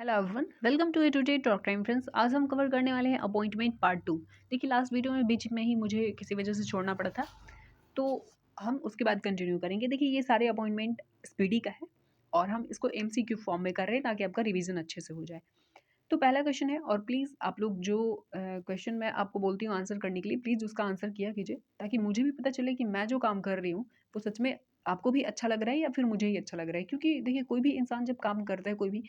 Hello everyone, welcome to a today talk time friends. आज हम cover करने वाले हैं अपॉइंटमेंट पार्ट 2। देखिए, लास्ट वीडियो में बीच में ही मुझे किसी वजह से छोड़ना पड़ा था, तो हम उसके बाद कंटिन्यू करेंगे। देखिए, ये सारे अपॉइंटमेंट स्पीडी का है और हम इसको एमसीक्यू फॉर्म में कर रहे हैं ताकि आपका रिवीजन अच्छे से हो जाए। तो पहला क्वेश्चन है, और प्लीज़ आप लोग जो क्वेश्चन मैं आपको बोलती हूँ आंसर करने के लिए, प्लीज़ उसका आंसर किया कीजिए ताकि मुझे भी पता चले कि मैं जो काम कर रही हूँ वो सच में आपको भी अच्छा लग रहा है या फिर मुझे ही अच्छा लग रहा है। क्योंकि देखिए, कोई भी इंसान जब काम करता है, कोई भी,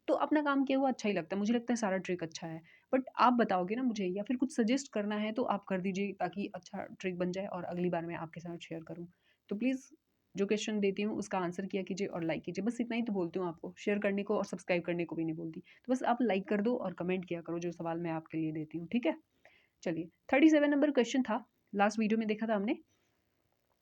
तो अपना काम किया हुआ अच्छा ही लगता है। मुझे लगता है सारा ट्रिक अच्छा है, बट आप बताओगे ना मुझे, या फिर कुछ सजेस्ट करना है तो आप कर दीजिए ताकि अच्छा ट्रिक बन जाए और अगली बार मैं आपके साथ शेयर करूँ। तो प्लीज़ जो क्वेश्चन देती हूँ उसका आंसर किया कीजिए और लाइक कीजिए। बस इतना ही तो बोलती हूँ आपको, शेयर करने को और सब्सक्राइब करने को भी नहीं बोलती। तो बस आप लाइक कर दो और कमेंट किया करो जो सवाल मैं आपके लिए देती हूँ, ठीक है? चलिए, 37 नंबर क्वेश्चन था, लास्ट वीडियो में देखा था हमने।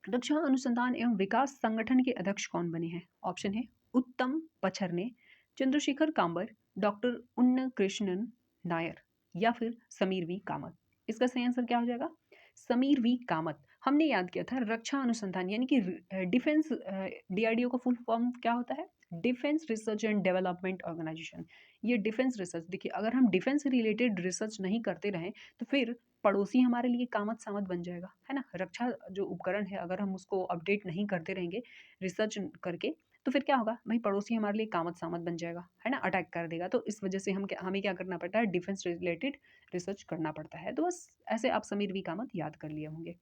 रक्षा अनुसंधान एवं विकास संगठन के अध्यक्ष कौन बने हैं? ऑप्शन है उत्तम पचरने, चंद्रशेखर कांबर, डॉक्टर उन्न कृष्णन नायर या फिर समीर वी कामत। इसका सही आंसर क्या हो जाएगा? समीर वी कामत। हमने याद किया था रक्षा अनुसंधान यानी कि डिफेंस, डीआरडीओ का फुल फॉर्म क्या होता है? Defence research and development organisation. ये डिफेंस रिसर्च, देखिए अगर हम डिफेंस से रिलेटेड रिसर्च नहीं करते रहें तो फिर पड़ोसी हमारे लिए कामत सामत बन जाएगा, है ना? रक्षा जो उपकरण है अगर हम उसको अपडेट नहीं करते रहेंगे रिसर्च करके, तो फिर क्या होगा भाई? पड़ोसी हमारे लिए कामत सामत बन जाएगा, है ना? अटैक कर देगा। तो इस वजह से हमें क्या करना पड़ता है? डिफेंस रिलेटेड रिसर्च करना पड़ता है। तो बस ऐसे आप समीर वी कामत याद कर लिए होंगे।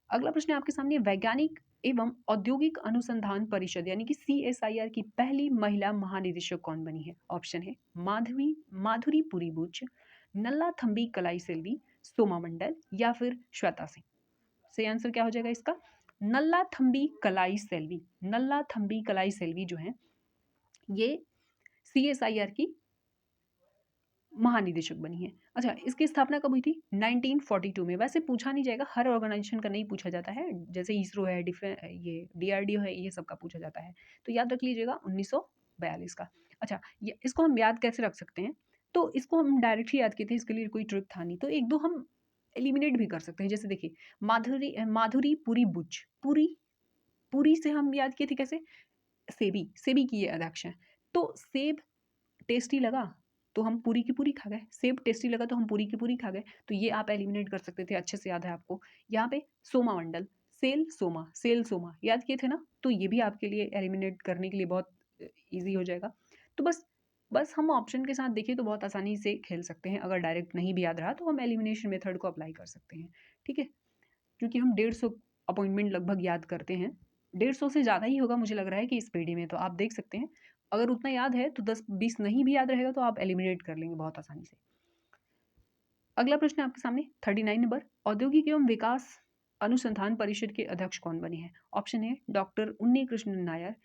अगला प्रश्न है आपके सामने, वैज्ञानिक एवं औद्योगिक अनुसंधान परिषद यानी कि सीएसआईआर की पहली महिला महानिदेशक कौन बनी है? ऑप्शन है माधुरी पुरी बुच, नल्ला थम्बी कलाई सेल्वी, सोमा मंडल या फिर श्वेता सिंह। सही आंसर क्या हो जाएगा इसका? नल्ला थम्बी कलाई सेल्वी। नल्ला थम्बी कलाई सेल्वी जो है ये सीएसआईआर की महानिदेशक बनी है। अच्छा, इसकी स्थापना कब हुई थी? 1942 में। वैसे पूछा नहीं जाएगा, हर ऑर्गेनाइजेशन का नहीं पूछा जाता है, जैसे इसरो है, ये डीआरडीओ है, ये सब का पूछा जाता है। तो याद रख लीजिएगा 1942 का। अच्छा, ये इसको हम याद कैसे रख सकते हैं? तो इसको हम डायरेक्ट ही याद किए थे, इसके लिए कोई ट्रिक था नहीं। तो एक दो हम एलिमिनेट भी कर सकते हैं। जैसे देखिए, माधुरी पुरी बुच, पूरी पूरी से हम याद किए थे कैसे? सेबी, सेबी की ये अध्यक्ष हैं। तो सेब टेस्टी लगा तो हम पूरी की पूरी खा गए, सेब टेस्टी लगा तो हम पूरी की पूरी खा गए। तो ये आप एलिमिनेट कर सकते थे, अच्छे से याद है आपको। यहाँ पे सोमा मंडल, सेल सोमा याद किए थे ना, तो ये भी आपके लिए एलिमिनेट करने के लिए बहुत ईजी हो जाएगा। तो बस बस हम ऑप्शन के साथ देखिए तो बहुत आसानी से खेल सकते हैं। अगर डायरेक्ट नहीं भी याद रहा तो हम एलिमिनेशन मेथड को अप्लाई कर सकते हैं, ठीक है? क्योंकि हम 150 अपॉइंटमेंट लगभग याद करते हैं, 150 से ज़्यादा ही होगा मुझे लग रहा है कि इस पीढ़ी में, तो आप देख सकते हैं। अगर उतना याद है तो 10-20 नहीं भी याद रहेगा तो आप एलिमिनेट कर लेंगे बहुत आसानी से। अगला प्रश्न है आपके सामने, 39 नंबर, औद्योगिक एवं विकास अनुसंधान परिषद के अध्यक्ष कौन बने हैं? ऑप्शन है डॉक्टर उन्नी कृष्णन नायर,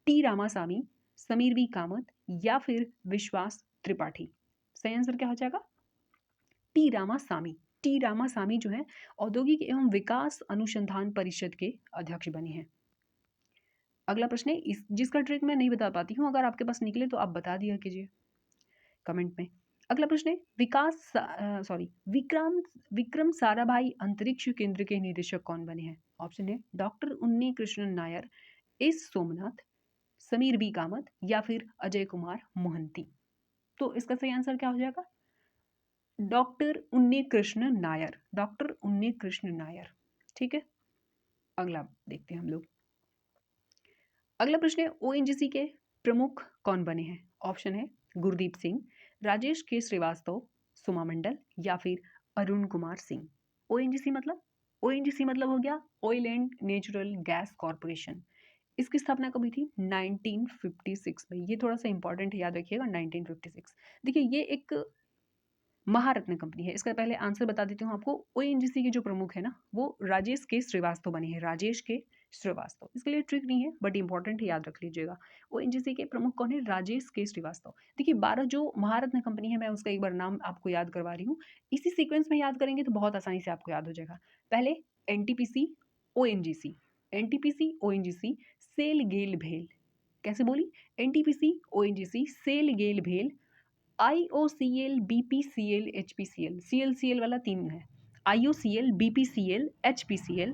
टी रामासामी, समीर वी कामत या फिर विश्वास त्रिपाठी। सही आंसर क्या हो जाएगा? टी रामासामी। टी रामासामी जो है औद्योगिक एवं विकास अनुसंधान परिषद के अध्यक्ष बने हैं। अगला प्रश्न है, इस जिसका ट्रिक मैं नहीं बता पाती हूँ, अगर आपके पास निकले तो आप बता दिया कीजिए कमेंट में। अगला प्रश्न है, विक्रम विक्रम साराभाई अंतरिक्ष केंद्र के निदेशक कौन बने हैं? ऑप्शन है डॉक्टर उन्नी कृष्णन नायर, एस सोमनाथ, समीर बी कामत या फिर अजय कुमार मोहंती। तो इसका सही आंसर क्या हो जाएगा? डॉक्टर उन्नी कृष्ण नायर, डॉक्टर उन्नी कृष्ण नायर, ठीक है? अगला देखते हैं हम लोग। अगला प्रश्न है, ओएनजीसी के प्रमुख कौन बने हैं? ऑप्शन है गुरदीप सिंह, राजेश के श्रीवास्तव, सुमा मंडल या फिर अरुण कुमार सिंह। ओएनजीसी मतलब, ओएनजीसी मतलब हो गया oil and natural gas corporation. इसकी स्थापना कब हुई थी? 1956 में। ये थोड़ा सा इंपॉर्टेंट है, याद रखिएगा 1956। देखिए, ये एक महारत्न कंपनी है। इसका पहले आंसर बता देती हूँ आपको। ओएनजीसी के जो प्रमुख है ना, वो राजेश के श्रीवास्तव बने हैं, राजेश के श्रीवास्तव। इसके लिए ट्रिक नहीं है बट इंपॉर्टेंट है, याद रख लीजिएगा। ओएनजीसी के प्रमुख कौन है? राजेश के श्रीवास्तव। देखिए, 12 जो महारत्न कंपनी है, मैं उसका एक बार नाम आपको याद करवा रही हूँ। इसी सीक्वेंस में याद करेंगे तो बहुत आसानी से आपको याद हो जाएगा। पहले NTPC, ONGC, NTPC, ONGC, SAIL GAIL भेल। कैसे बोली? एनटीपीसी, ओएनजीसी, सेल गेल भेल, IOCL, BPCL, HPCL। CL वाला 3 है। IOCL, BPCL, HPCL,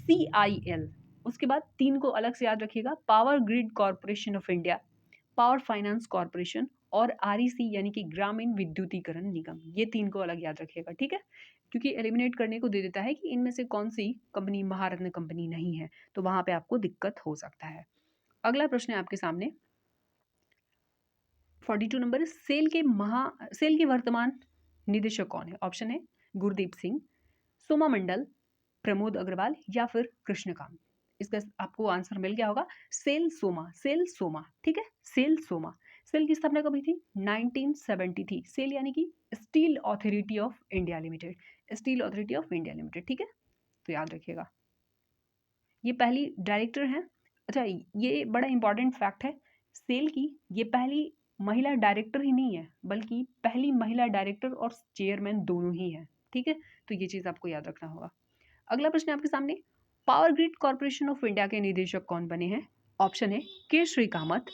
CIL। उसके बाद 3 को अलग से याद रखिएगा, power grid corporation of India, power finance corporation और आरईसी यानी कि ग्रामीण विद्युतीकरण निगम, ये 3 को अलग याद रखिएगा, ठीक है? क्योंकि एलिमिनेट करने को दे देता है कि इनमें से कौन-सी कंपनी महारत्न कंपनी नहीं है, तो वहाँ पे आपको दिक्कत हो सकता है। अगला प्रश्न है आपके सामने 42 नंबर, सेल के वर्तमान निदेशक कौन है? ऑप्शन है गुरदीप सिंह, सोमा मंडल, प्रमोद अग्रवाल या फिर कृष्णकांत। इसका आपको आंसर मिल गया होगा, सेल सोमा, ठीक है? सेल सोमा। सेल की स्थापना कब हुई थी? 1970 थी। सेल यानी कि steel authority of India limited, steel authority of India limited, ठीक है? तो याद रखिएगा, ये पहली डायरेक्टर हैं। अच्छा, ये बड़ा इंपॉर्टेंट फैक्ट है, सेल की ये पहली महिला डायरेक्टर ही नहीं है, बल्कि पहली महिला डायरेक्टर और चेयरमैन दोनों ही है, ठीक है? तो ये चीज़ आपको याद रखना होगा। अगला प्रश्न है आपके सामने, power grid corporation of India के निदेशक कौन बने हैं? ऑप्शन है के श्री कामत,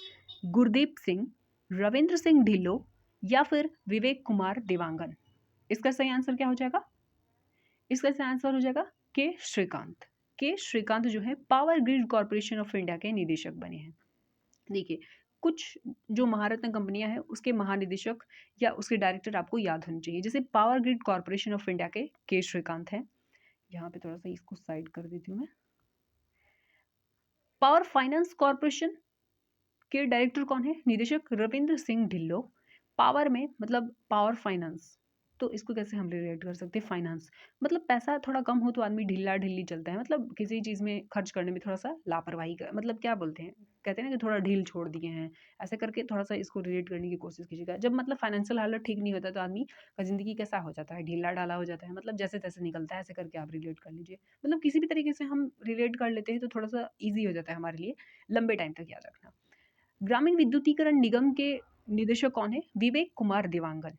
गुरदीप सिंह, रविंद्र सिंह ढिल्लो या फिर विवेक कुमार देवांगन। इसका सही आंसर क्या हो जाएगा? इसका सही आंसर हो जाएगा के श्रीकांत। के श्रीकांत जो है power grid corporation of India के निदेशक बने हैं। देखिए, कुछ जो महारत्न कंपनियां हैं उसके महानिदेशक या उसके डायरेक्टर आपको याद होने चाहिए। जैसे power grid corporation of India के श्रीकांत हैं। यहाँ पे थोड़ा सा इसको साइड कर देती हूँ मैं। पावर फाइनेंस कॉर्पोरेशन के डायरेक्टर कौन है? निदेशक रविंद्र सिंह ढिल्लो। पावर में मतलब पावर फाइनेंस, तो इसको कैसे हम रिलेट कर सकते हैं? फाइनेंस मतलब पैसा थोड़ा कम हो तो आदमी ढीला ढीली चलता है, मतलब किसी चीज़ में खर्च करने में थोड़ा सा लापरवाही कर, मतलब क्या बोलते हैं, कहते हैं ना कि थोड़ा ढील छोड़ दिए हैं, ऐसे करके थोड़ा सा इसको रिलेट करने की कोशिश कीजिएगा। जब मतलब फाइनेंशियल हालत ठीक नहीं होता तो आदमी का ज़िंदगी कैसा हो जाता है? ढीला ढाला हो जाता है, मतलब जैसे तैसे निकलता है, ऐसे करके आप रिलेट कर लीजिए। मतलब किसी भी तरीके से हम रिलेट कर लेते हैं तो थोड़ा सा ईजी हो जाता है हमारे लिए, लंबे टाइम तक याद रखना। ग्रामीण विद्युतीकरण निगम के निदेशक कौन है? विवेक कुमार देवांगन।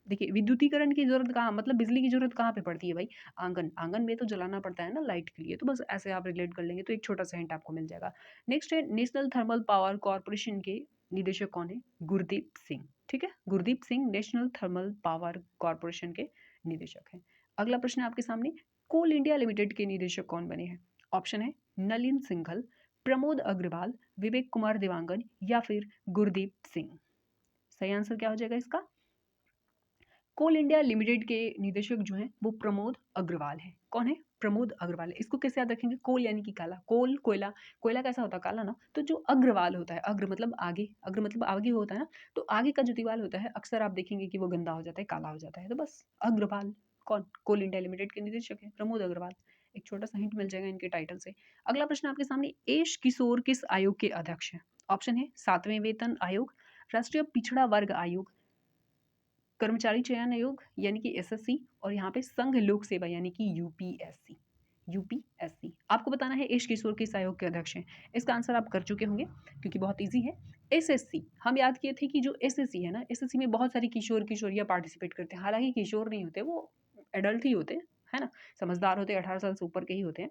देखिए, विद्युतीकरण की जरूरत कहाँ, मतलब बिजली की जरूरत कहाँ पे पड़ती है भाई? आंगन, आंगन में तो जलाना पड़ता है ना लाइट के लिए, तो बस ऐसे आप रिलेट कर लेंगे तो एक छोटा सा हिंट आपको मिल जाएगा। नेक्स्ट है नेशनल थर्मल पावर कॉर्पोरेशन के निदेशक कौन है? गुरदीप सिंह, ठीक है? Gurdeep Singh national thermal power corporation के निदेशक हैं। अगला प्रश्न है आपके सामने, कोल इंडिया लिमिटेड के निदेशक कौन बने हैं? ऑप्शन है नलिन सिंघल, प्रमोद अग्रवाल, विवेक कुमार देवांगन या फिर गुरदीप सिंह। सही आंसर क्या हो जाएगा इसका? कोल इंडिया लिमिटेड के निदेशक जो हैं वो प्रमोद अग्रवाल हैं। कौन है? प्रमोद अग्रवाल है। इसको कैसे याद रखेंगे? कोल यानी कि काला, कोल कोयला, कोयला कैसा होता है? काला ना। तो जो अग्रवाल होता है, अग्र मतलब आगे, अग्र मतलब आगे होता है ना, तो आगे का जो दीवार होता है अक्सर आप देखेंगे कि वो गंदा हो जाता है, काला हो जाता है, तो बस अग्रवाल। कौन? कोल इंडिया लिमिटेड के निदेशक है प्रमोद अग्रवाल। एक छोटा सा हिंट मिल जाएगा इनके टाइटल से। अगला प्रश्न आपके सामने, एश किशोर किस आयोग के अध्यक्ष हैं? ऑप्शन है 7वें वेतन आयोग, राष्ट्रीय पिछड़ा वर्ग आयोग, कर्मचारी चयन आयोग यानी कि एसएससी, और यहाँ पे संघ लोक सेवा यानी कि यूपीएससी। यूपीएससी आपको बताना है एश किशोर किस आयोग के अध्यक्ष हैं। इसका आंसर आप कर चुके होंगे क्योंकि बहुत इजी है। एसएससी हम याद किए थे कि जो एसएससी है ना, एसएससी में बहुत सारी किशोर किशोरियाँ पार्टिसिपेट करते हैं। हालांकि किशोर नहीं होते, वो एडल्ट ही होते हैं, है ना, समझदार होते हैं, 18 साल से ऊपर के ही होते हैं।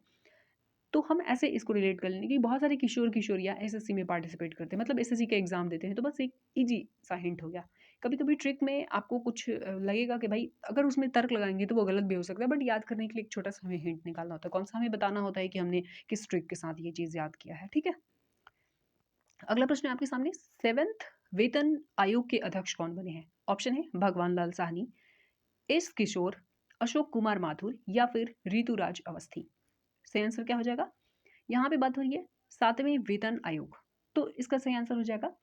तो हम ऐसे इसको रिलेट कर लेंगे कि बहुत सारे किशोर किशोरियाँ एसएससी में पार्टिसिपेट करते हैं, मतलब एसएससी का एग्जाम देते हैं, तो बस एक इजी सा हिंट हो गया। कभी कभी ट्रिक में आपको कुछ लगेगा कि भाई अगर उसमें तर्क लगाएंगे तो वो गलत भी हो सकता है, बट याद करने के लिए एक छोटा सा हमें हिंट निकालना होता है, कौन सा हमें बताना होता है कि हमने किस ट्रिक के साथ ये चीज़ याद किया है, ठीक है? अगला प्रश्न है आपके सामने, 7वें वेतन आयोग के अध्यक्ष कौन बने हैं? ऑप्शन है भगवान लाल साहनी, एस किशोर, अशोक कुमार माथुर या फिर ऋतुराज अवस्थी। सही आंसर क्या हो जाएगा? यहाँ पे बात हो रही है 7वें वेतन आयोग, तो इसका सही आंसर हो जाएगा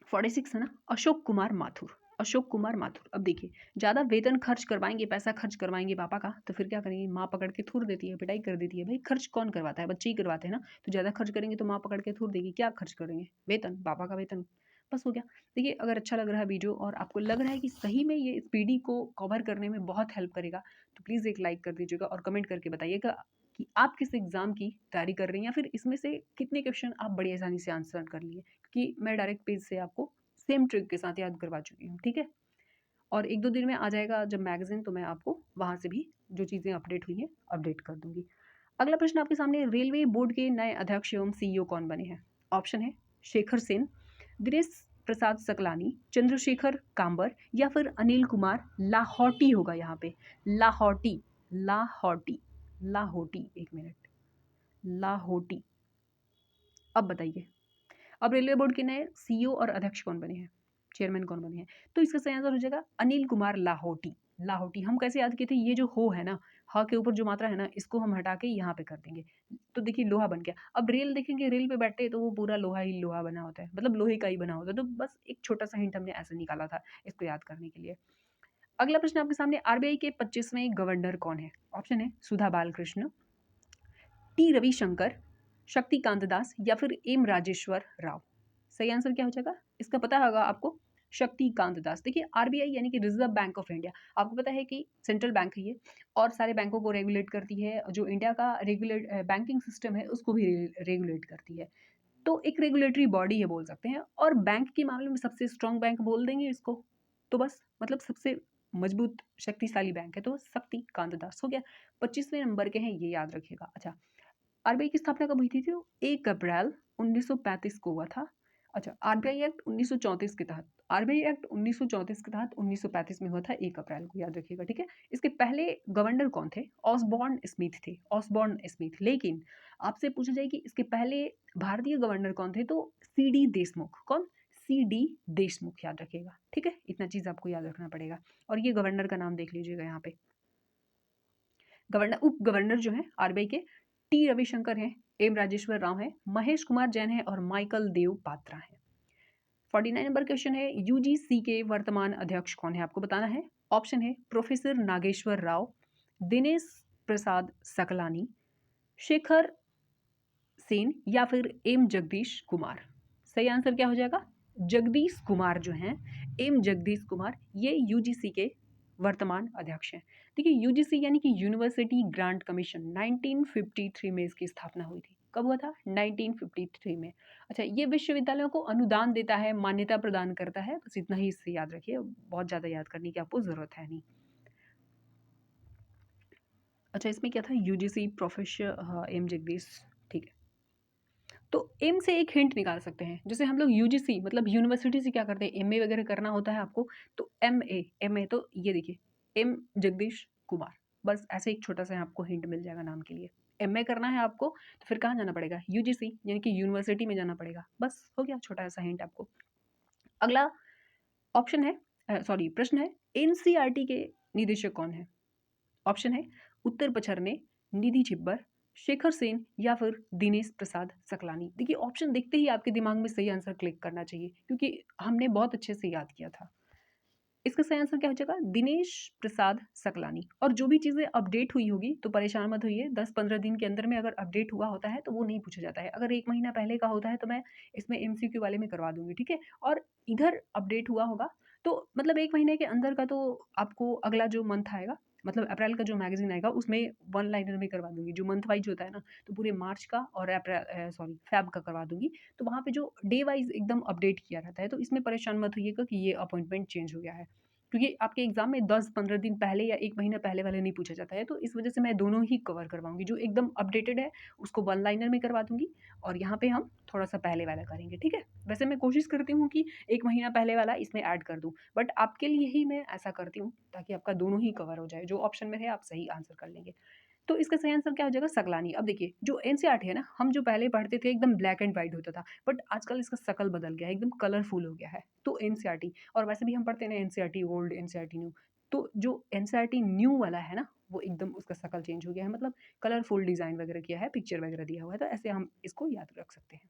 46 है ना, अशोक कुमार माथुर। अशोक कुमार माथुर। अब देखिए, ज़्यादा वेतन खर्च करवाएंगे, पैसा खर्च करवाएंगे पापा का, तो फिर क्या करेंगे? माँ पकड़ के थूर देती है, पिटाई कर देती है। भाई खर्च कौन करवाता है? बच्चे ही करवाते हैं ना। तो ज़्यादा खर्च करेंगे तो माँ पकड़ के थूर देगी। क्या खर्च करेंगे? वेतन, पापा का वेतन। बस हो गया। देखिए, अगर अच्छा लग रहा है वीडियो और आपको लग रहा है कि सही में ये पीडी को कवर करने में बहुत हेल्प करेगा, तो प्लीज़ एक लाइक कर दीजिएगा और कमेंट करके बताइएगा कि आप किस एग्जाम की तैयारी कर रही हैं, या फिर इसमें से कितने क्वेश्चन आप बड़ी आसानी से आंसर कर लिए, क्योंकि मैं डायरेक्ट पेज से आपको सेम ट्रिक के साथ याद करवा चुकी हूँ, ठीक है? और 1-2 दिन में आ जाएगा जब मैगज़ीन, तो मैं आपको वहाँ से भी जो चीज़ें अपडेट हुई हैं, अपडेट कर दूँगी। अगला प्रश्न आपके सामने, रेलवे बोर्ड के नए अध्यक्ष एवं सीईओ कौन बने हैं? ऑप्शन है शेखर सेन, दिनेश प्रसाद सकलानी, चंद्रशेखर कांबर या फिर अनिल कुमार लाहौटी होगा यहाँ पे। लाहौटी, लाहौटी, लाहौटी, 1 मिनट, लाहौटी। अब बताइए, अब रेलवे बोर्ड के नए सीईओ और अध्यक्ष कौन बने हैं, चेयरमैन कौन बने हैं, तो इसका सही आंसर हो जाएगा अनिल कुमार लाहोटी। लाहोटी हम कैसे याद किए थे, ये जो हो है ना, ह के ऊपर जो मात्रा है ना, इसको हम हटा के यहाँ पे कर देंगे, तो देखिए लोहा बन गया। अब रेल देखेंगे, रेल पे बैठे तो वो पूरा लोहा ही लोहा बना होता है, मतलब लोहे का ही बना होता है, तो बस एक छोटा सा हिंट हमने ऐसे निकाला था इसको याद करने के लिए। अगला प्रश्न आपके सामने, आरबीआई के 25वें गवर्नर कौन है? ऑप्शन है सुधा बालकृष्ण, टी रविशंकर, शक्तिकांत दास या फिर एम राजेश्वर राव। सही आंसर क्या हो जाएगा इसका पता होगा आपको, शक्तिकांत दास। देखिए आरबीआई यानी कि रिजर्व बैंक ऑफ इंडिया, आपको पता है कि सेंट्रल बैंक है ये, और सारे बैंकों को रेगुलेट करती है, जो इंडिया का रेगुलेट बैंकिंग सिस्टम है उसको भी रेगुलेट करती है, तो एक रेगुलेटरी बॉडी है बोल सकते हैं, और बैंक के मामले में सबसे स्ट्रॉन्ग बैंक बोल देंगे इसको, तो बस मतलब सबसे मजबूत शक्तिशाली बैंक है, तो शक्तिकांत दास हो गया। 25वें नंबर के हैं, ये याद रखिएगा। अच्छा, आरबीआई की स्थापना कब हुई थी? तो 1 अप्रैल 1935 को हुआ था। अच्छा, आरबीआई एक्ट 1934 के तहत, आरबीआई एक्ट 1934 के तहत 1935 में हुआ था 1 अप्रैल को, याद रखिएगा, ठीक है। इसके पहले गवर्नर कौन थे? ऑसबॉर्न स्मिथ थे, ऑसबॉर्न स्मिथ। लेकिन आपसे पूछा जाए कि इसके पहले भारतीय गवर्नर कौन थे, तो सी डी देशमुख। कौन? सी डी देशमुख, याद रखिएगा, ठीक है। इतना चीज आपको याद रखना पड़ेगा, और ये गवर्नर का नाम देख लीजिएगा यहाँ पे। गवर्नर, उप गवर्नर जो है आरबीआई के, टी रविशंकर हैं, एम राजेश्वर राव हैं, महेश कुमार जैन हैं, और माइकल देव पात्रा हैं। 49 नंबर क्वेश्चन है, यूजीसी के वर्तमान अध्यक्ष कौन है, आपको बताना है। ऑप्शन है प्रोफेसर नागेश्वर राव, दिनेश प्रसाद सकलानी, शेखर सेन या फिर एम जगदीश कुमार। सही आंसर क्या हो जाएगा? जगदीश कुमार जो हैं, एम जगदीश कुमार, ये यूजीसी के वर्तमान अध्यक्ष हैं। देखिए यूजीसी यानी कि यूनिवर्सिटी ग्रांट कमीशन, 1953 में इसकी स्थापना हुई थी। कब हुआ था? 1953 में। अच्छा, ये विश्वविद्यालयों को अनुदान देता है, मान्यता प्रदान करता है, बस इतना ही इससे याद रखिए, बहुत ज़्यादा याद करने की आपको ज़रूरत है नहीं। अच्छा, इसमें क्या था? यूजीसी प्रोफेसर एम जगदीश, ठीक है। तो एम से एक हिंट निकाल सकते हैं, जैसे हम लोग यूजीसी मतलब यूनिवर्सिटी से क्या करते हैं, एमए वगैरह करना होता है आपको, तो एमए, तो ये देखिए एम जगदीश कुमार, बस ऐसे एक छोटा सा आपको हिंट मिल जाएगा नाम के लिए। एमए करना है आपको तो फिर कहाँ जाना पड़ेगा? यूजीसी यानी कि यूनिवर्सिटी में जाना पड़ेगा, बस हो गया छोटा सा हिंट आपको। अगला ऑप्शन है, सॉरी प्रश्न है, एनसीईआरटी के निदेशक कौन है? ऑप्शन है उत्तर पछरने, निधि छिब्बर, शेखर सेन या फिर दिनेश प्रसाद सकलानी। देखिए ऑप्शन देखते ही आपके दिमाग में सही आंसर क्लिक करना चाहिए, क्योंकि हमने बहुत अच्छे से याद किया था। इसका सही आंसर क्या हो जाएगा? दिनेश प्रसाद सकलानी। और जो भी चीज़ें अपडेट हुई होगी तो परेशान मत होइए, 10-15 दिन के अंदर में अगर अपडेट हुआ होता है तो वो नहीं पूछा जाता है, अगर 1 महीना पहले का होता है तो मैं इसमें एमसीक्यू वाले में करवा दूंगी, ठीक है। और इधर अपडेट हुआ होगा तो मतलब 1 महीने के अंदर का तो आपको अगला जो मंथ आएगा, मतलब अप्रैल का जो मैगजीन आएगा उसमें 1 लाइनर में करवा दूंगी, जो मंथ वाइज होता है ना, तो पूरे मार्च का और अप्रैल सॉरी फैब का करवा दूंगी, तो वहाँ पे जो डे वाइज एकदम अपडेट किया रहता है, तो इसमें परेशान मत होइएगा कि ये अपॉइंटमेंट चेंज हो गया है, क्योंकि आपके एग्जाम में 10-15 दिन पहले या 1 महीना पहले वाले नहीं पूछा जाता है, तो इस वजह से मैं दोनों ही कवर करवाऊंगी, जो एकदम अपडेटेड है उसको 1 लाइनर में करवा दूंगी, और यहाँ पे हम थोड़ा सा पहले वाला करेंगे, ठीक है। वैसे मैं कोशिश करती हूँ कि 1 महीना पहले वाला इसमें ऐड कर दूँ, बट आपके लिए ही मैं ऐसा करती हूँ ताकि आपका दोनों ही कवर हो जाए, जो ऑप्शन में है आप सही आंसर कर लेंगे। तो इसका सही आंसर क्या हो जाएगा? सकलानी। अब देखिए जो एनसीईआरटी है ना, हम जो पहले पढ़ते थे एकदम ब्लैक एंड व्हाइट होता था, बट आजकल इसका शकल बदल गया है, एकदम कलरफुल हो गया है, तो एनसीईआरटी। और वैसे भी हम पढ़ते हैं ना एनसीईआरटी ओल्ड, एनसीईआरटी न्यू, तो जो एनसीईआरटी न्यू वाला है ना, वो एकदम उसका शकल चेंज हो गया है, मतलब कलरफुल डिजाइन वगैरह किया है, पिक्चर वगैरह दिया हुआ है, तो ऐसे हम इसको याद रख सकते हैं।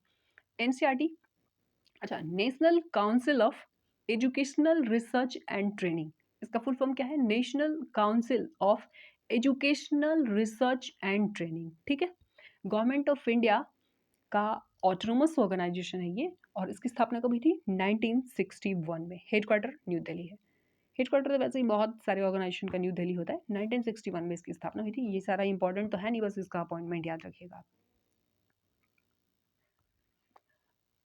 एनसीईआरटी। अच्छा, national council of educational research and training, इसका फुल फॉर्म क्या है? National council of educational research and training, ठीक है। गवर्नमेंट ऑफ इंडिया का ऑटोनोमस ऑर्गेनाइजेशन है ये, और इसकी स्थापना कब हुई थी? 1961 में। हेडक्वार्टर न्यू दिल्ली है। हेडक्वार्टर तो वैसे ही बहुत सारे ऑर्गेनाइजेशन का न्यू दिल्ली होता है, 1961 में इसकी स्थापना हुई थी। ये सारा इंपॉर्टेंट तो है नहीं, बस इसका अपॉइंटमेंट याद रखिएगा।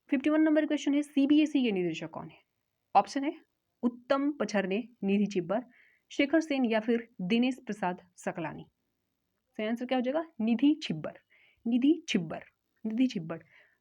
51 नंबर क्वेश्चन है, सीबीएसई के निदेशक कौन है? ऑप्शन है उत्तम पछरने, निधि छिब्बर, शेखर सेन या फिर दिनेश प्रसाद सकलानी। सही आंसर क्या हो जाएगा? निधि छिब्बर, निधि छिब्बर, निधि छिब्बर।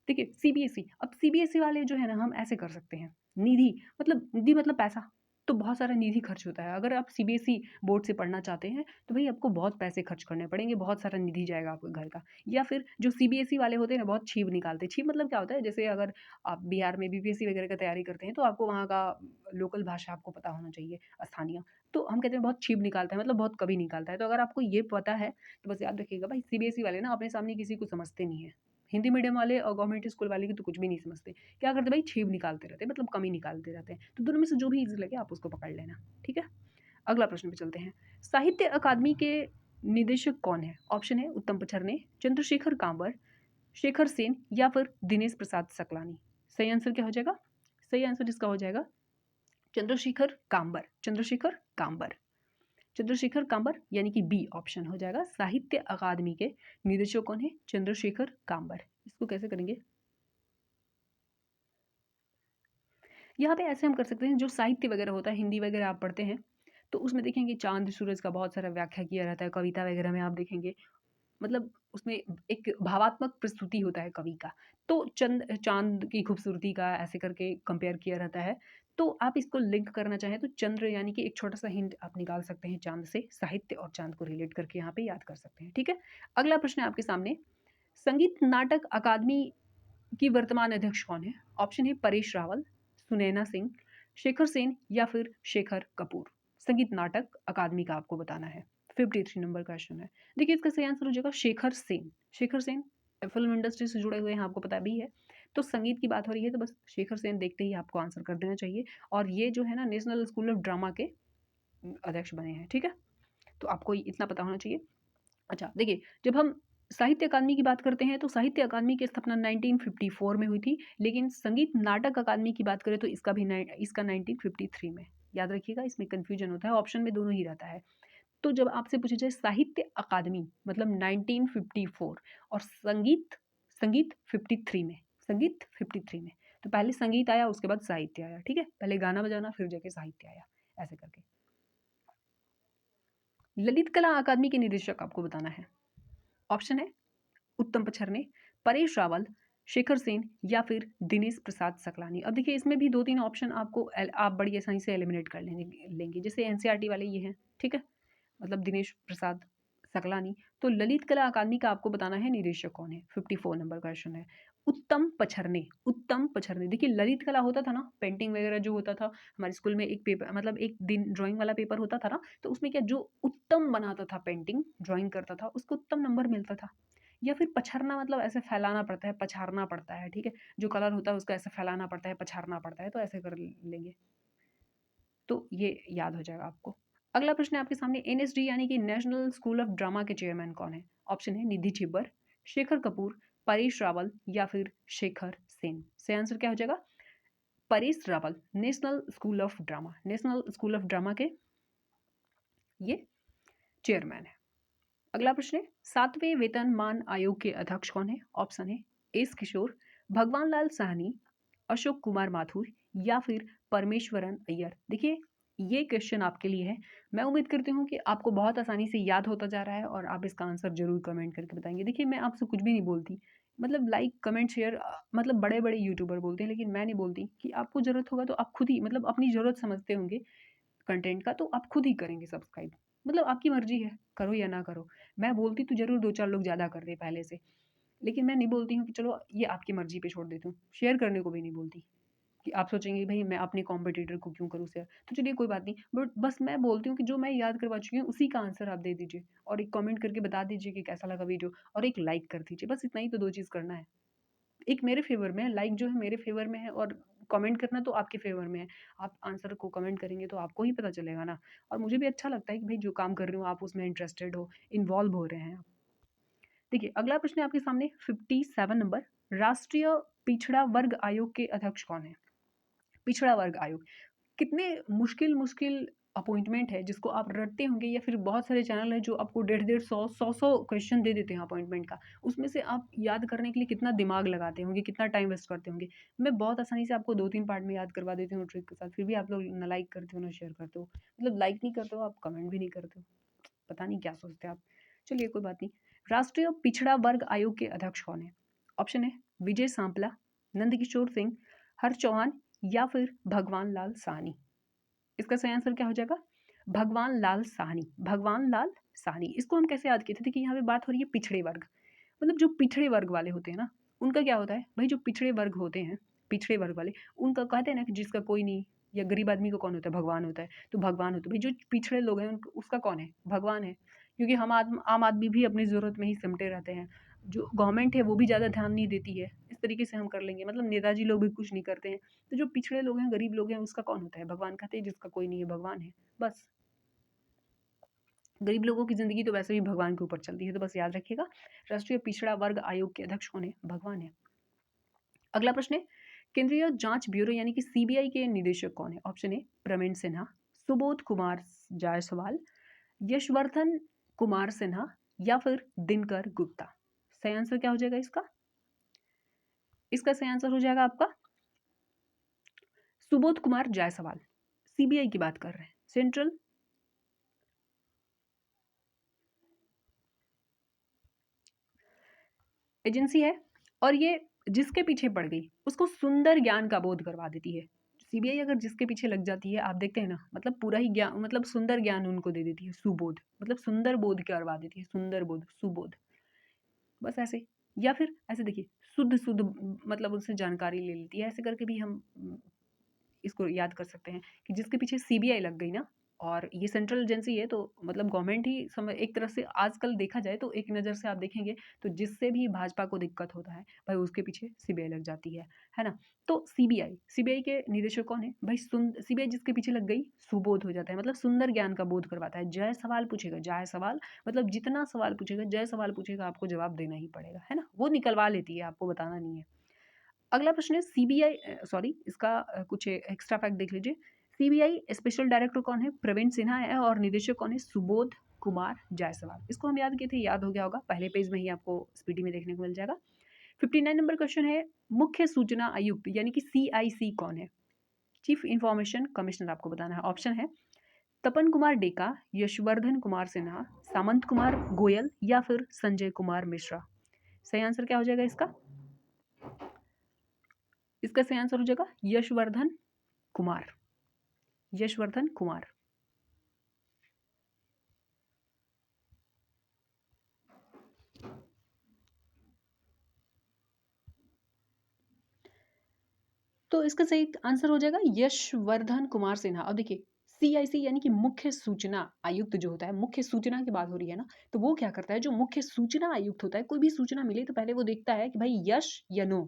देखिए सीबीएसई, अब सीबीएसई वाले जो है ना, हम ऐसे कर सकते हैं, निधि मतलब पैसा, तो बहुत सारा निधि खर्च होता है। अगर आप सीबीएसई बोर्ड से पढ़ना चाहते हैं तो भाई आपको बहुत पैसे खर्च करने पड़ेंगे, बहुत सारा निधि जाएगा आपके घर का। या फिर जो सीबीएसई वाले होते हैं ना, बहुत छीप निकालते हैं। छीप मतलब क्या होता है, जैसे अगर आप बिहार में बीपीएससी वगैरह का तैयारी करते हैं तो आपको वहाँ का लोकल भाषा आपको पता होना चाहिए, स्थानीय। तो हम कहते हैं बहुत छीप निकालता है, मतलब बहुत कभी निकालता है। तो अगर आपको ये पता है तो बस याद रखिएगा भाई, सीबीएसई वाले ना अपने सामने किसी को समझते नहीं है। हिंदी मीडियम वाले और गवर्नमेंट स्कूल वाले की तो कुछ भी नहीं समझते। क्या करते भाई, छीप निकालते रहते हैं, मतलब कमी निकालते रहते हैं। तो दोनों में से जो भी ईजी लगे आप उसको पकड़ लेना, ठीक है। अगला प्रश्न पे चलते हैं। साहित्य अकादमी के निदेशक कौन है? ऑप्शन है उत्तम पचरने, चंद्रशेखर कांबर, शेखर सेन या फिर दिनेश प्रसाद सकलानी। सही आंसर क्या हो जाएगा? सही आंसर इसका हो जाएगा चंद्रशेखर कांबर। चंद्रशेखर कांबर, चंद्रशेखर कांबर, यानी कि बी ऑप्शन हो जाएगा। साहित्य अकादमी के निदेशक कौन है? चंद्रशेखर कांबर। इसको कैसे करेंगे? यहाँ पे ऐसे हम कर सकते हैं, जो साहित्य वगैरह होता है, हिंदी वगैरह आप पढ़ते हैं तो उसमें देखेंगे चांद सूरज का बहुत सारा व्याख्या किया रहता है। कविता वगैरह में आप देखेंगे, मतलब उसमें एक भावात्मक प्रस्तुति होता है कवि का। तो चांद की खूबसूरती का ऐसे करके कंपेयर किया रहता है। तो आप इसको लिंक करना चाहें तो चंद्र यानी कि एक छोटा सा हिंट आप निकाल सकते हैं चांद से, साहित्य और चांद को रिलेट करके यहाँ पे याद कर सकते हैं, ठीक है। अगला प्रश्न है आपके सामने। संगीत नाटक अकादमी की वर्तमान अध्यक्ष कौन है? ऑप्शन है परेश रावल, सुनैना सिंह, शेखर सेन या फिर शेखर कपूर। संगीत नाटक अकादमी का आपको बताना है। 53 नंबर क्वेश्चन है। देखिए इसका सही आंसर हो जाएगा शेखर सेन। शेखर सेन फिल्म इंडस्ट्री से जुड़े हुए हैं, आपको पता भी है। तो संगीत की बात हो रही है तो बस शेखर सेन देखते ही आपको आंसर कर देना चाहिए। और ये जो है ना, नेशनल स्कूल ऑफ ड्रामा के अध्यक्ष बने हैं, ठीक है। तो आपको इतना पता होना चाहिए। अच्छा देखिए, जब हम साहित्य अकादमी की बात करते हैं तो साहित्य अकादमी की स्थापना 1954 में हुई थी, लेकिन संगीत नाटक अकादमी की बात करें तो इसका 1953 में। याद रखिएगा, इसमें कंफ्यूजन होता है, ऑप्शन में दोनों ही रहता है। तो जब आपसे पूछा जाए साहित्य अकादमी मतलब 1954 और संगीत संगीत 53 में, संगीत 53 में, तो पहले संगीत आया उसके बाद साहित्य आया, ठीक है। पहले गाना बजाना फिर जाके साहित्य आया, ऐसे करके। ललित कला अकादमी के निदेशक आपको बताना है। ऑप्शन है उत्तम पचरने, परेश रावल, शेखर सेन या फिर दिनेश प्रसाद सकलानी। अब देखिए इसमें भी दो तीन ऑप्शन आप बड़ी आसानी से एलिमिनेट कर लेंगे। जैसे एनसीईआरटी वाले ये हैं, ठीक है, मतलब दिनेश प्रसाद सकलानी। तो ललित कला अकादमी का आपको बताना है निदेशक कौन है। 54 नंबर क्वेश्चन है। उत्तम पचरने, उत्तम पचरने। देखिए ललित कला होता था ना, पेंटिंग वगैरह जो होता था हमारे स्कूल में, एक पेपर मतलब एक दिन ड्राइंग वाला पेपर होता था ना, तो उसमें क्या, जो उत्तम बनाता था, पेंटिंग ड्राइंग करता था, उसको उत्तम नंबर मिलता था। या फिर पछरना मतलब ऐसे फैलाना पड़ता है, पछारना पड़ता है, ठीक है। जो कलर होता है उसको ऐसे फैलाना पड़ता है, पछारना पड़ता है, तो ऐसे कर लेंगे तो ये याद हो जाएगा आपको। अगला प्रश्न है आपके सामने। एनएसडी यानी कि नेशनल स्कूल ऑफ ड्रामा के चेयरमैन कौन है? ऑप्शन है निधि छिब्बर, शेखर कपूर, परेश रावल या फिर शेखर सेन। सही आंसर क्या हो जाएगा? Paresh Rawal, national school of drama, national school of drama के ये चेयरमैन है। अगला प्रश्न है, सातवें वेतनमान आयोग के अध्यक्ष कौन है? ऑप्शन है एस किशोर, भगवान लाल साहनी, अशोक कुमार माथुर या फिर परमेश्वरन अय्यर। देखिए ये क्वेश्चन आपके लिए है। मैं उम्मीद करती हूँ कि आपको बहुत आसानी से याद होता जा रहा है और आप इसका आंसर जरूर कमेंट करके बताएंगे। देखिए मैं आपसे कुछ भी नहीं बोलती, मतलब लाइक कमेंट शेयर, मतलब बड़े बड़े यूट्यूबर बोलते हैं, लेकिन मैं नहीं बोलती। कि आपको ज़रूरत होगा तो आप खुद ही, मतलब अपनी ज़रूरत समझते होंगे कंटेंट का, तो आप खुद ही करेंगे सब्सक्राइब। मतलब आपकी मर्जी है, करो या ना करो। मैं बोलती तो ज़रूर दो चार लोग ज़्यादा कर दे पहले से, लेकिन मैं नहीं बोलती हूँ कि चलो ये आपकी मर्जी पे छोड़ देती हूँ। शेयर करने को भी नहीं बोलती कि आप सोचेंगे भाई मैं अपने कॉम्पिटिटर को क्यों करूँ शेयर। तो चलिए कोई बात नहीं, बट बस मैं बोलती हूँ कि जो मैं याद करवा चुकी हूँ उसी का आंसर आप दे दीजिए और एक कमेंट करके बता दीजिए कि कैसा लगा वीडियो, और एक लाइक कर दीजिए। बस इतना ही तो दो चीज़ करना है। एक मेरे फेवर में है, लाइक जो है मेरे फेवर में है, और कमेंट करना तो आपके फेवर में है। आप आंसर को कमेंट करेंगे तो आपको ही पता चलेगा ना। और मुझे भी अच्छा लगता है कि भाई जो काम कर रही हूँ आप उसमें इंटरेस्टेड हो, इन्वॉल्व हो रहे हैं आप। देखिए अगला प्रश्न है आपके सामने 57 नंबर। राष्ट्रीय पिछड़ा वर्ग आयोग के अध्यक्ष कौन है? पिछड़ा वर्ग आयोग, कितने मुश्किल मुश्किल अपॉइंटमेंट है जिसको आप रटते होंगे, या फिर बहुत सारे चैनल हैं जो आपको 150 100 क्वेश्चन दे देते हैं अपॉइंटमेंट का। उसमें से आप याद करने के लिए कितना दिमाग लगाते होंगे, कितना टाइम वेस्ट करते होंगे। मैं बहुत आसानी से आपको 2-3 पार्ट में याद करवा देती हूँ ट्रिक के साथ, फिर भी आप लोग ना लाइक करते हो ना शेयर करते हो। मतलब लाइक नहीं करते हो आप, कमेंट भी नहीं करते हो, पता नहीं क्या सोचते हैं आप। चलिए कोई बात नहीं। राष्ट्रीय पिछड़ा वर्ग आयोग के अध्यक्ष कौन है? ऑप्शन है विजय सांपला, नंदकिशोर सिंह, हर्ष चौहान या फिर भगवान लाल साहनी। इसका सही आंसर क्या हो जाएगा? भगवान लाल साहनी। भगवान लाल साहनी। इसको हम कैसे याद किए थे? देखिए यहाँ पे बात हो रही है पिछड़े वर्ग, मतलब जो पिछड़े वर्ग वाले होते हैं ना, उनका क्या होता है भाई? जो पिछड़े वर्ग होते हैं, पिछड़े वर्ग वाले, उनका कहते हैं ना कि जिसका कोई नहीं, या गरीब आदमी को कौन होता है? भगवान होता है। तो भगवान होता है भाई, जो पिछड़े लोग हैं उसका कौन है? भगवान है। क्योंकि हम आम आदमी भी अपनी ज़रूरत में ही सिमटे रहते हैं, जो गवर्नमेंट है वो भी ज़्यादा ध्यान नहीं देती है। इस तरीके से हम कर लेंगे, मतलब नेताजी लोग भी कुछ नहीं करते हैं। तो जो पिछड़े लोग हैं, गरीब लोग हैं, उसका कौन होता है? भगवान। कहते हैं जिसका कोई नहीं है, भगवान है बस। गरीब लोगों की ज़िंदगी तो वैसे भी भगवान के ऊपर चलती है, तो बस याद रखिएगा, राष्ट्रीय पिछड़ा वर्ग आयोग के अध्यक्ष कौन है? भगवान है। अगला प्रश्न है, केंद्रीय जांच ब्यूरो यानी कि सीबीआई के निदेशक कौन है? ऑप्शन ए प्रवीण सिन्हा, सुबोध कुमार जायसवाल, यशवर्धन कुमार सिन्हा, या फिर दिनकर गुप्ता। सही आंसर क्या हो जाएगा इसका? इसका सही आंसर हो जाएगा आपका सुबोध कुमार जायसवाल। सीबीआई की बात कर रहे हैं, सेंट्रल एजेंसी है, और ये जिसके पीछे पड़ गई उसको सुंदर ज्ञान का बोध करवा देती है। सीबीआई अगर जिसके पीछे लग जाती है, आप देखते हैं ना, मतलब पूरा ही ज्ञान, मतलब सुंदर ज्ञान उनको दे देती है। सुबोध मतलब सुंदर बोध करवा देती है, सुंदर बोध, सुबोध, बस ऐसे। या फिर ऐसे देखिए, शुद्ध शुद्ध, मतलब उनसे जानकारी ले लेती है। ऐसे करके भी हम इसको याद कर सकते हैं कि जिसके पीछे सीबीआई लग गई ना, और ये सेंट्रल एजेंसी है, तो मतलब गवर्नमेंट ही समझ, एक तरह से आजकल देखा जाए तो, एक नज़र से आप देखेंगे तो जिससे भी भाजपा को दिक्कत होता है भाई, उसके पीछे सीबीआई लग जाती है ना। तो सीबीआई, सीबीआई के निदेशक कौन है भाई? सीबीआई जिसके पीछे लग गई, सुबोध हो जाता है, मतलब सुंदर ज्ञान का बोध करवाता है। जय सवाल पूछेगा, जय सवाल, मतलब जितना सवाल पूछेगा, जय सवाल पूछेगा, आपको जवाब देना ही पड़ेगा, है ना। वो निकलवा लेती है, आपको बताना नहीं है। अगला प्रश्न है, सीबीआई, सॉरी, इसका कुछ एक्स्ट्रा फैक्ट देख लीजिए। सीबीआई स्पेशल डायरेक्टर कौन है? प्रवीण सिन्हा है, और निदेशक कौन है? सुबोध कुमार जायसवाल। इसको हम याद किए थे, याद हो गया होगा, पहले पेज में ही आपको स्पीडी में देखने को मिल जाएगा। 59 नंबर क्वेश्चन है, मुख्य सूचना आयुक्त यानी कि सीआईसी कौन है? चीफ इंफॉर्मेशन कमिश्नर आपको बताना है। ऑप्शन है तपन कुमार डेका, यशवर्धन कुमार सिन्हा, सामंत कुमार गोयल, या फिर संजय कुमार मिश्रा। सही आंसर क्या हो जाएगा इसका? इसका सही आंसर हो जाएगा यशवर्धन कुमार। यशवर्धन कुमार। तो इसका सही आंसर हो जाएगा यशवर्धन कुमार सिन्हा। अब देखिए, सीआईसी यानी कि मुख्य सूचना आयुक्त जो होता है, मुख्य सूचना की बात हो रही है ना, तो वो क्या करता है? जो मुख्य सूचना आयुक्त होता है, कोई भी सूचना मिले तो पहले वो देखता है कि भाई यस या नो,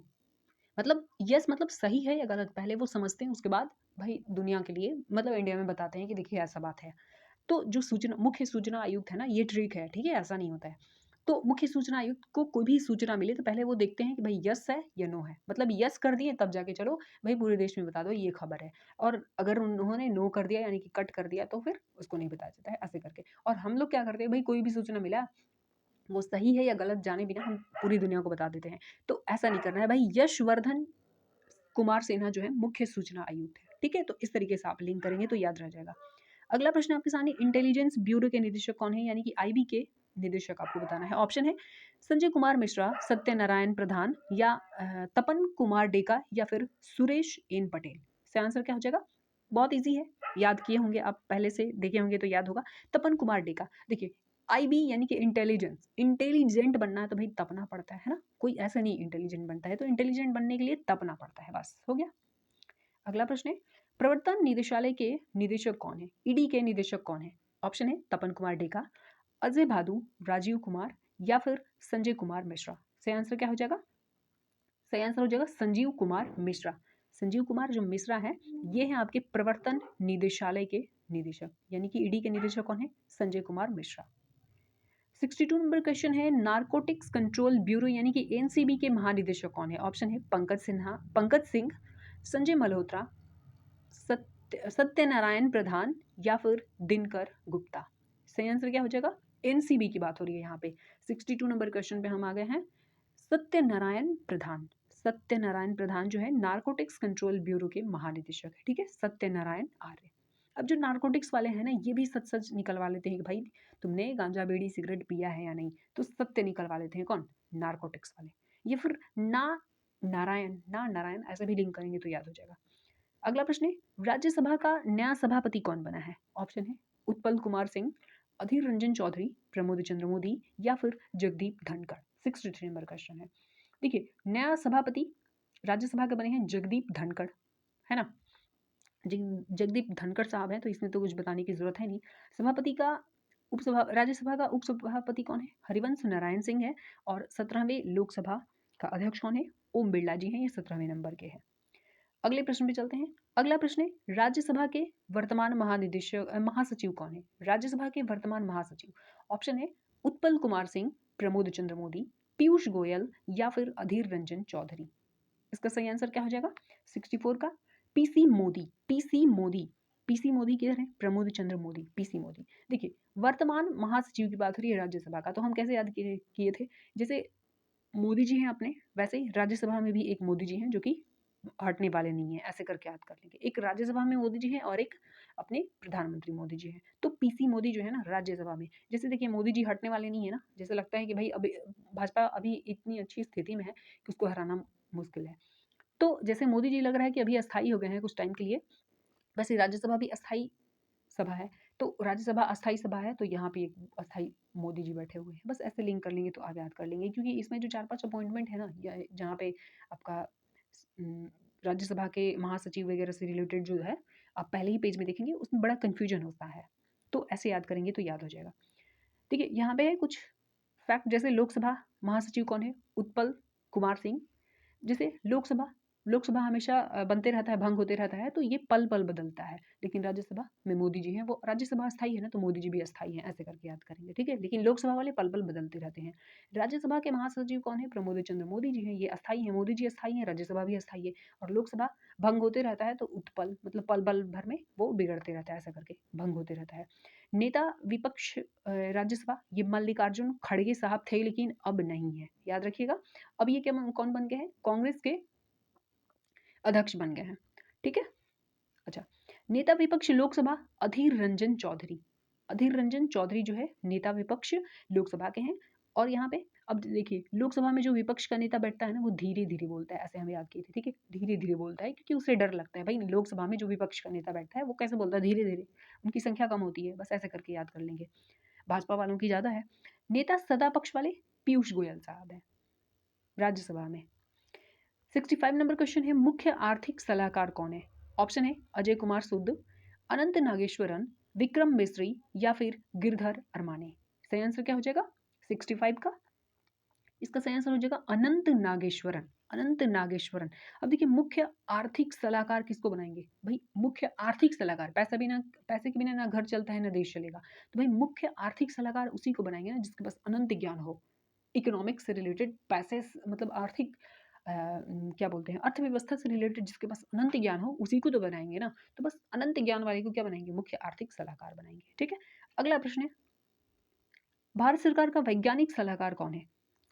मतलब यस मतलब सही है या गलत, पहले वो समझते हैं, उसके बाद भाई दुनिया के लिए, मतलब इंडिया में बताते हैं कि देखिए ऐसा बात है। तो जो सूचना, मुख्य सूचना आयुक्त है ना, ये ट्रिक है, ठीक है, ऐसा नहीं होता है। तो मुख्य सूचना आयुक्त को कोई भी सूचना मिले तो पहले वो देखते हैं कि भाई यस है या नो है, मतलब यस कर दिए तब जाके चलो भाई पूरे देश में बता दो ये खबर है, और अगर उन्होंने नो कर दिया यानी कि कट कर दिया तो फिर उसको नहीं बताया जाता है, ऐसे करके। और हम लोग क्या करते हैं भाई, कोई भी सूचना मिला वो सही है या गलत जाने बिना हम पूरी दुनिया को बता देते हैं। तो ऐसा नहीं करना है भाई। यशवर्धन कुमार सिन्हा जो है मुख्य सूचना आयुक्त है, ठीक है। तो इस तरीके से आप लिंक करेंगे तो याद रह जाएगा। अगला प्रश्न आपके सामने, इंटेलिजेंस ब्यूरो के निदेशक कौन है, यानी कि आईबी के निदेशक आपको बताना है। ऑप्शन है संजय कुमार मिश्रा, सत्यनारायण प्रधान, या तपन कुमार डेका, या फिर सुरेश एन पटेल। इसका आंसर क्या हो जाएगा? बहुत इजी है, याद किए होंगे आप, पहले से देखे होंगे तो याद होगा। तपन कुमार डेका। देखिए, आईबी यानी कि इंटेलिजेंस, इंटेलिजेंट बनना है तो भाई तपना पड़ता है ना, कोई ऐसा नहीं इंटेलिजेंट बनता है, तो इंटेलिजेंट बनने के लिए तपना पड़ता है, बस हो गया। अगला प्रश्न है, प्रवर्तन निदेशालय के निदेशक कौन है? ईडी के निदेशक कौन है? ऑप्शन है तपन कुमार डेका, अजय भादु, राजीव कुमार, या फिर संजय कुमार मिश्रा। सही आंसर क्या हो जाएगा? सही आंसर हो जाएगा संजीव कुमार मिश्रा। संजीव कुमार जो मिश्रा है, ये है आपके प्रवर्तन निदेशालय के निदेशक, यानी कि ईडी के निदेशक कौन है? संजय कुमार मिश्रा। 62 नंबर क्वेश्चन है, नारकोटिक्स कंट्रोल ब्यूरो यानी कि एनसीबी के महानिदेशक कौन है? ऑप्शन है पंकज सिंह, संजय मल्होत्रा, सत्यनारायण प्रधान, या फिर दिनकर गुप्ता। सही आंसर क्या हो जाएगा? एनसीबी की बात हो रही है यहाँ पे। 62 नंबर क्वेश्चन पे हम आ गए हैं। सत्यनारायण प्रधान। सत्यनारायण प्रधान जो है नारकोटिक्स कंट्रोल ब्यूरो के महानिदेशक है, ठीक है, सत्यनारायण आर्य। अब जो नारकोटिक्स वाले हैं ना, ये भी सच सच निकलवा लेते हैं कि भाई तुमने गांजा बीड़ी सिगरेट पिया है या नहीं, तो सत्य निकलवा लेते हैं। कौन? नारकोटिक्स वाले। ये फिर ना नारायण, ना नारायण ऐसे भी लिंक करेंगे तो याद हो जाएगा। अगला प्रश्न है, राज्यसभा का नया सभापति कौन बना है? ऑप्शन है उत्पल कुमार सिंह, अधीर रंजन चौधरी, प्रमोद चंद्र मोदी या फिर जगदीप धनखड़। 63 नंबर क्वेश्चन है। देखिए, नया सभापति राज्यसभा के बने हैं जगदीप धनखड़, है ना। जगदीप धनखड़ साहब हैं, तो इसमें तो कुछ बताने की जरूरत है नहीं। सभापति का राज्यसभा का उपसभापति कौन है? हरिवंश नारायण सिंह है। और 17वें लोकसभा का अध्यक्ष कौन है? ओम बिरला जी हैं, ये 17वें नंबर के हैं। अगले प्रश्न पे चलते हैं। अगला प्रश्न है, राज्यसभा के वर्तमान महासचिव कौन है? राज्यसभा के वर्तमान महासचिव, ऑप्शन है उत्पल कुमार सिंह, प्रमोद चंद्र मोदी, पीयूष गोयल या फिर अधीर रंजन चौधरी। इसका सही आंसर क्या हो जाएगा? 64 का पीसी मोदी। पीसी मोदी किधर है? प्रमोद चंद्र मोदी, पीसी मोदी। देखिए, वर्तमान महासचिव की बात हो रही है राज्यसभा का, तो हम कैसे याद किए थे? जैसे मोदी जी हैं अपने, वैसे ही राज्यसभा में भी एक मोदी जी हैं जो कि हटने वाले नहीं है, ऐसे करके याद कर लेंगे। एक राज्यसभा में मोदी जी हैं और एक अपने प्रधानमंत्री मोदी जी हैं। तो पीसी मोदी जो है ना राज्यसभा में, जैसे देखिए मोदी जी हटने वाले नहीं है ना, जैसे लगता है कि भाई अभी भाजपा अभी इतनी अच्छी स्थिति में है कि उसको हराना मुश्किल है। तो जैसे मोदी जी लग रहा है कि अभी अस्थायी हो गए हैं कुछ टाइम के लिए, वैसे राज्यसभा भी अस्थायी सभा है। तो राज्यसभा अस्थायी सभा है, तो यहाँ पे एक अस्थायी मोदी जी बैठे हुए हैं। बस ऐसे लिंक कर लेंगे तो आप याद कर लेंगे, क्योंकि इसमें जो 4-5 अपॉइंटमेंट है ना, या जहाँ पे आपका राज्यसभा के महासचिव वगैरह से रिलेटेड जो है, आप पहले ही पेज में देखेंगे, उसमें बड़ा कन्फ्यूजन होता है। तो ऐसे याद करेंगे तो याद हो जाएगा। देखिए, यहाँ पे है कुछ फैक्ट, जैसे लोकसभा महासचिव कौन है? उत्पल कुमार सिंह। जैसे लोकसभा हमेशा बनते रहता है, भंग होते रहता है, तो ये पल पल बदलता है। लेकिन राज्यसभा में मोदी जी हैं, वो राज्यसभा अस्थायी है ना, तो मोदी जी भी अस्थायी हैं, ऐसे करके याद करेंगे, ठीक है। लेकिन लोकसभा वाले पल पल बदलते रहते हैं। राज्यसभा के महासचिव कौन है? प्रमोद चंद्र मोदी जी हैं, ये अस्थायी है, मोदी जी अस्थायी है, राज्यसभा भी अस्थायी है। और लोकसभा भंग होते रहता है, तो उत्पल मतलब पल पल भर में वो बिगड़ते रहता है, ऐसा करके भंग होते रहता है। नेता विपक्ष राज्यसभा, ये मल्लिकार्जुन खड़गे साहब थे, लेकिन अब नहीं है, याद रखिएगा। अब ये क्या कौन बन गए हैं? कांग्रेस के अध्यक्ष बन गए हैं, ठीक है। अच्छा, नेता विपक्ष लोकसभा अधीर रंजन चौधरी। अधीर रंजन चौधरी जो है नेता विपक्ष लोकसभा के हैं। और यहाँ पे अब देखिए, लोकसभा में जो विपक्ष का नेता बैठता है ना, वो धीरे धीरे बोलता है, ऐसे हमें याद किए थे, ठीक है। धीरे धीरे बोलता है क्योंकि उसे डर लगता है, भाई लोकसभा में जो विपक्ष का नेता बैठता है वो कैसे बोलता है? धीरे धीरे, उनकी संख्या कम होती है, बस ऐसे करके याद कर लेंगे। भाजपा वालों की ज्यादा है। नेता सदा पक्ष वाले पीयूष गोयल साहब हैं राज्यसभा में। 65 नंबर क्वेश्चन है, मुख्य आर्थिक सलाहकार कौन है? ऑप्शन है अजय कुमार सुद, अनंत नागेश्वरन, विक्रम मिश्री या फिर गिरधर अरमाने। सही आंसर क्या हो जाएगा 65 का? इसका सही आंसर हो जाएगा अनंत नागेश्वरन। अनंत नागेश्वरन। अब देखिए, मुख्य आर्थिक सलाहकार किसको बनाएंगे भाई? मुख्य आर्थिक सलाहकार, पैसे के बिना ना घर चलता है ना देश चलेगा। तो भाई मुख्य आर्थिक सलाहकार उसी को बनाएंगे ना जिसके पास अनंत ज्ञान हो, इकोनॉमिक्स से रिलेटेड, पैसे मतलब आर्थिक क्या बोलते हैं, अर्थव्यवस्था से रिलेटेड जिसके पास अनंत ज्ञान हो उसी को तो बनाएंगे ना। तो बस अनंत ज्ञान वाले को क्या बनाएंगे? मुख्य आर्थिक सलाहकार बनाएंगे, ठीक है। अगला प्रश्न है, भारत सरकार का वैज्ञानिक सलाहकार कौन है?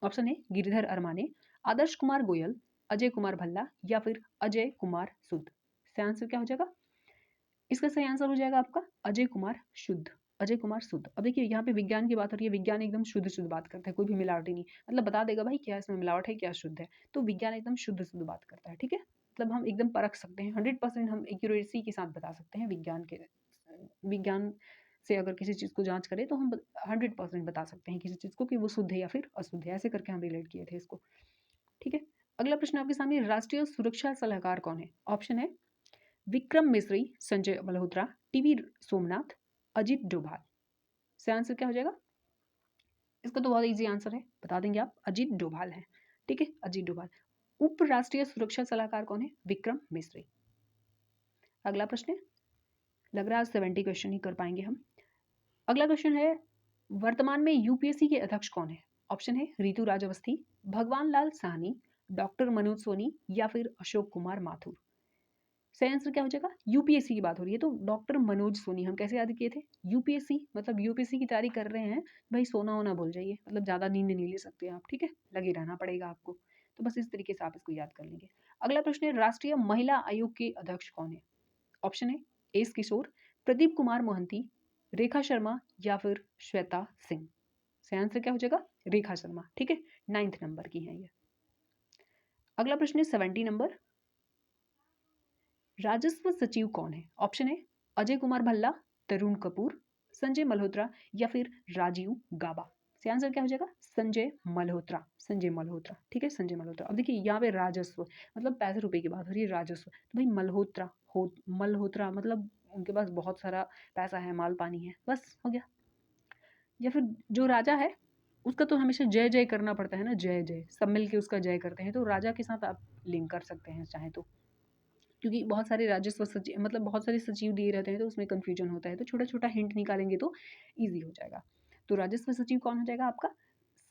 ऑप्शन है गिरिधर अरमाने, आदर्श कुमार गोयल, अजय कुमार भल्ला या फिर अजय कुमार सुद। इसका आंसर क्या हो जाएगा? इसका सही आंसर हो जाएगा आपका अजय कुमार शुद्ध। अजय कुमार शुद्ध। अब देखिए, यहाँ पे विज्ञान की बात हो रही है, विज्ञान एकदम शुद्ध शुद्ध बात करता है, कोई भी मिलावट ही नहीं, मतलब बता देगा भाई क्या इसमें मिलावट है क्या शुद्ध है। तो विज्ञान एकदम शुद्ध शुद्ध बात करता है, ठीक है। मतलब हम एकदम परख सकते हैं, 100% हम एक्यूरेसी के साथ बता सकते हैं विज्ञान से अगर किसी चीज़ को जांच करें तो हम 100% बता सकते हैं किसी चीज़ को कि वो शुद्ध है या फिर अशुद्ध है, ऐसे करके हम रिलेट किए थे इसको, ठीक है। अगला प्रश्न आपके सामने, राष्ट्रीय सुरक्षा सलाहकार कौन है? ऑप्शन है विक्रम मिश्री, संजय मल्होत्रा, टीवी सोमनाथ, अजीत डोभाल। से आंसर क्या हो जाएगा? इसका तो बहुत इजी आंसर है, बता देंगे आप, अजीत डोभाल है, ठीक है, अजीत डोभाल। उप राष्ट्रीय सुरक्षा सलाहकार कौन है? विक्रम मिश्री। अगला प्रश्न है, लग रहा है 70 क्वेश्चन ही कर पाएंगे हम। अगला क्वेश्चन है, वर्तमान में यूपीएससी के अध्यक्ष कौन है? ऑप्शन है रितु राज अवस्थी, भगवान लाल साहनी, डॉक्टर मनोज सोनी या फिर अशोक कुमार माथुर। सही आंसर क्या हो जाएगा? यूपीएससी की बात हो रही है तो डॉक्टर मनोज सोनी। हम कैसे याद किए थे? यूपीएससी मतलब यूपीएससी की तैयारी कर रहे हैं भाई, सोना होना भूल जाइए, मतलब ज़्यादा नींद नहीं ले सकते आप, ठीक है, लगे रहना पड़ेगा आपको। तो बस इस तरीके से आप इसको याद कर लेंगे। अगला प्रश्न है, राष्ट्रीय महिला आयोग के अध्यक्ष कौन है? ऑप्शन है एस किशोर, प्रदीप कुमार मोहंती, रेखा शर्मा या फिर श्वेता सिंह। सही आंसर क्या हो जाएगा? रेखा शर्मा, ठीक है, 9th नंबर की है ये। अगला प्रश्न है 70 नंबर, राजस्व सचिव कौन है? ऑप्शन है अजय कुमार भल्ला, तरुण कपूर, संजय मल्होत्रा या फिर राजीव गाबा। इसका आंसर क्या हो जाएगा? संजय मल्होत्रा। संजय मल्होत्रा, ठीक है, संजय मल्होत्रा। अब देखिए यहाँ पे राजस्व मतलब पैसे रुपए की बात हो रही है, राजस्व तो भाई मल्होत्रा हो, मल्होत्रा मतलब उनके पास बहुत सारा पैसा है, माल पानी है, बस हो गया। या फिर जो राजा है उसका तो हमेशा जय जय करना पड़ता है ना, जय जय, सब मिल के उसका जय करते हैं, तो राजा के साथ आप लिंक कर सकते हैं चाहे तो, क्योंकि बहुत सारे राजस्व सचिव मतलब बहुत सारे सचिव दिए रहते हैं तो उसमें कन्फ्यूजन होता है, तो छोटा छोटा हिंट निकालेंगे तो ईजी हो जाएगा। तो राजस्व सचिव कौन हो जाएगा आपका?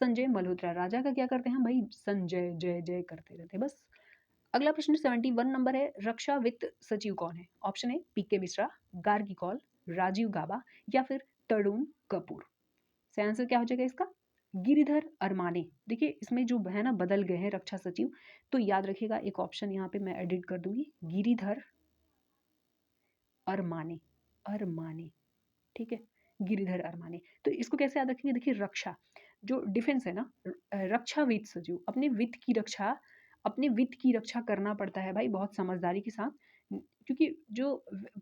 संजय मल्होत्रा। राजा का क्या करते हैं भाई? संजय जय जय करते रहते हैं, बस। अगला प्रश्न 71 नंबर है, रक्षा वित्त सचिव कौन है? ऑप्शन है पीके मिश्रा, गार्गी कौल, राजीव गाबा या फिर तरुण कपूर। सही आंसर क्या हो जाएगा इसका? गिरिधर अरमाने। देखिए इसमें जो है ना बदल गए हैं रक्षा सचिव, तो याद रखिएगा एक ऑप्शन यहाँ पे मैं एडिट कर दूंगी, गिरिधर अरमाने। अरमाने, ठीक है, गिरिधर अरमाने। तो इसको कैसे याद रखेंगे? देखिए रक्षा जो डिफेंस है ना, रक्षा वित्त सचिव, अपने वित्त की रक्षा, अपने वित्त की रक्षा करना पड़ता है भाई बहुत समझदारी के साथ, क्योंकि जो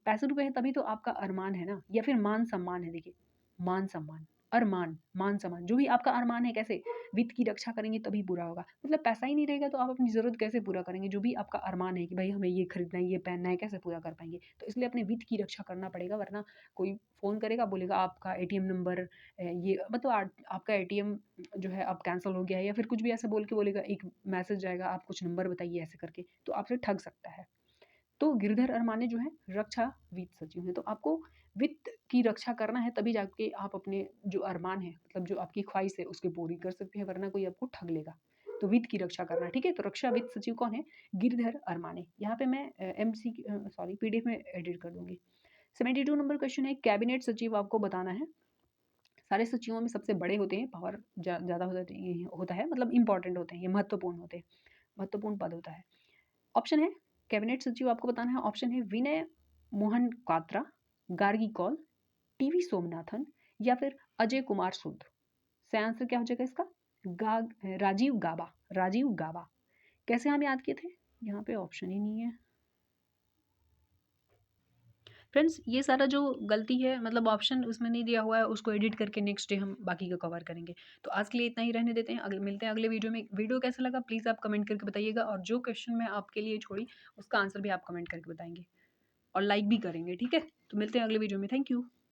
पैसे रुपए हैं तभी तो आपका अरमान है ना, या फिर मान सम्मान है। देखिए मान सम्मान, अरमान, मान सम्मान, जो भी आपका अरमान है, कैसे वित्त की रक्षा करेंगे तभी पूरा होगा। मतलब पैसा ही नहीं रहेगा तो आप अपनी जरूरत कैसे पूरा करेंगे? जो भी आपका अरमान है कि भाई हमें ये खरीदना है, ये पहनना है, कैसे पूरा कर पाएंगे? तो इसलिए अपने वित्त की रक्षा करना पड़ेगा, वरना कोई फ़ोन करेगा, बोलेगा आपका एटीएम नंबर ये मतलब आपका एटीएम जो है अब कैंसल हो गया है, या फिर कुछ भी ऐसा बोल के बोलेगा, एक मैसेज जाएगा, आप कुछ नंबर बताइए ऐसे करके, तो आपसे ठग सकता है। तो गिरधर अरमाने जो है रक्षा वित्त सचिव हैं, तो आपको वित्त की रक्षा करना है तभी जाके आप अपने जो अरमान है, मतलब जो आपकी ख्वाहिश है उसकी पूरी कर सकते हैं, वरना कोई आपको ठग लेगा। तो वित्त की रक्षा करना है, ठीक है। तो रक्षा वित्त सचिव कौन है? गिरधर अरमाने। यहाँ पे मैं एमसी सॉरी पीडीएफ में एडिट कर दूंगी। 72 नंबर क्वेश्चन है, कैबिनेट सचिव आपको बताना है। सारे सचिवों में सबसे बड़े होते हैं, पावर ज़्यादा होता है, मतलब इंपॉर्टेंट होते हैं, ये महत्वपूर्ण होते हैं, महत्वपूर्ण पद होता है। ऑप्शन है कैबिनेट सचिव आपको बताना है, ऑप्शन है विनय मोहन क्वात्रा, गार्गी कौल, टीवी सोमनाथन या फिर अजय कुमार सूद। सही आंसर क्या हो जाएगा इसका? राजीव गाबा। राजीव गाबा। कैसे हम याद किए थे? यहाँ पे ऑप्शन ही नहीं है फ्रेंड्स, ये सारा जो गलती है मतलब ऑप्शन उसमें नहीं दिया हुआ है, उसको एडिट करके नेक्स्ट डे हम बाकी का कवर करेंगे। तो आज के लिए इतना ही रहने देते हैं, अगले मिलते हैं अगले वीडियो में। वीडियो कैसा लगा प्लीज़ आप कमेंट करके बताइएगा, और जो क्वेश्चन मैं आपके लिए छोड़ी उसका आंसर भी आप कमेंट करके बताएंगे और लाइक भी करेंगे, ठीक है। तो मिलते हैं अगले वीडियो में, थैंक यू।